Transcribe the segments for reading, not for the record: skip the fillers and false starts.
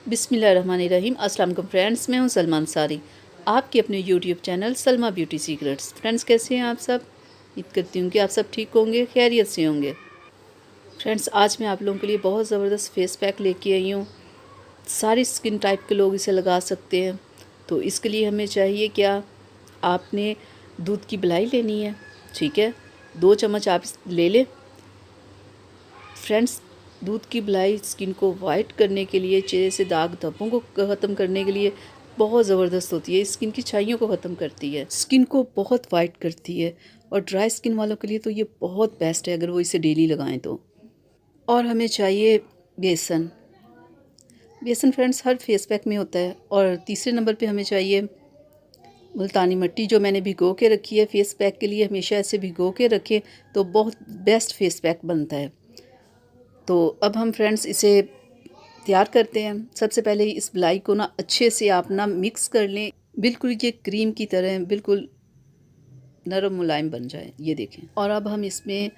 बिस्मिल्लाहिर्रहमानिर्रहीम। अस्सलाम वालेकुम फ्रेंड्स, मैं हूं सलमान सारी, आपके अपने YouTube channel Salma beauty secrets. Friends, कैसे हैं आप सब? उम्मीद करती हूँ कि आप सब ठीक होंगे, खैरियत से होंगे। फ्रेंड्स, आज मैं आप लोगों के लिए बहुत ज़बरदस्त फेस पैक लेके आई हूँ। सारी स्किन टाइप के लोग इसे लगा सकते हैं। तो इसके लिए हमें चाहिए क्या, आपने दूध की मलाई लेनी है, ठीक है, 2 चम्मच आप ले लें। फ्रेंड्स, दूध की मलाई स्किन को वाइट करने के लिए, चेहरे से दाग धब्बों को ख़त्म करने के लिए बहुत ज़बरदस्त होती है। स्किन की छाइयों को ख़त्म करती है, स्किन को बहुत वाइट करती है। और ड्राई स्किन वालों के लिए तो ये बहुत बेस्ट है अगर वो इसे डेली लगाएं तो। और हमें चाहिए बेसन। बेसन फ्रेंड्स हर फेस पैक में होता है। और तीसरे नंबर पे हमें चाहिए मुल्तानी मिट्टी, जो मैंने भिगो के रखी है। फेस पैक के लिए हमेशा ऐसे भिगो के रखें तो बहुत बेस्ट फेस पैक बनता है। तो अब हम फ्रेंड्स इसे तैयार करते हैं। सबसे पहले इस मलाई को ना अच्छे से आप ना मिक्स कर लें, बिल्कुल ये क्रीम की तरह बिल्कुल नरम मुलायम बन जाए, ये देखें। और अब हम इसमें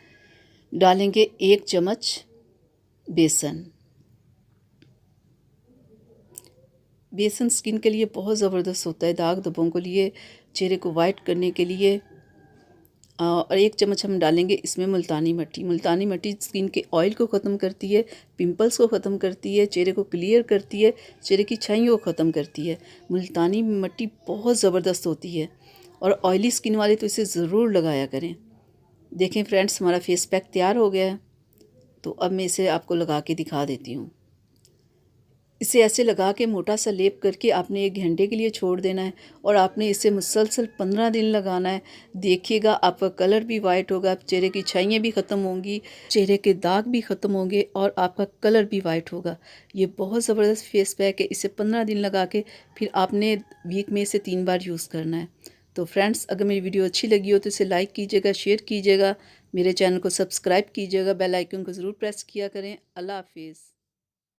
डालेंगे 1 चम्मच बेसन। बेसन स्किन के लिए बहुत ज़बरदस्त होता है, दाग धब्बों के लिए, चेहरे को वाइट करने के लिए। और 1 चम्मच हम डालेंगे इसमें मुल्तानी मिट्टी। मुल्तानी मिट्टी स्किन के ऑयल को ख़त्म करती है, पिंपल्स को ख़त्म करती है, चेहरे को क्लियर करती है, चेहरे की छाइयों को ख़त्म करती है। मुल्तानी मिट्टी बहुत ज़बरदस्त होती है और ऑयली स्किन वाले तो इसे ज़रूर लगाया करें। देखें फ्रेंड्स, हमारा फेस पैक तैयार हो गया है। तो अब मैं इसे आपको लगा के दिखा देती हूँ। इसे ऐसे लगा के मोटा सा लेप करके आपने 1 घंटे के लिए छोड़ देना है। और आपने इसे मुसलसल 15 दिन लगाना है। देखिएगा आपका कलर भी वाइट होगा, चेहरे की छाइयाँ भी ख़त्म होंगी, चेहरे के दाग भी ख़त्म होंगे और आपका कलर भी वाइट होगा। ये बहुत ज़बरदस्त फेस पैक है। इसे 15 दिन लगा के फिर आपने वीक में इसे 3 बार यूज़ करना है। तो फ्रेंड्स, अगर मेरी वीडियो अच्छी लगी हो तो इसे लाइक कीजिएगा, शेयर कीजिएगा, मेरे चैनल को सब्सक्राइब कीजिएगा, बेल आइकन को ज़रूर प्रेस किया करें। अल्लाह हाफिज़।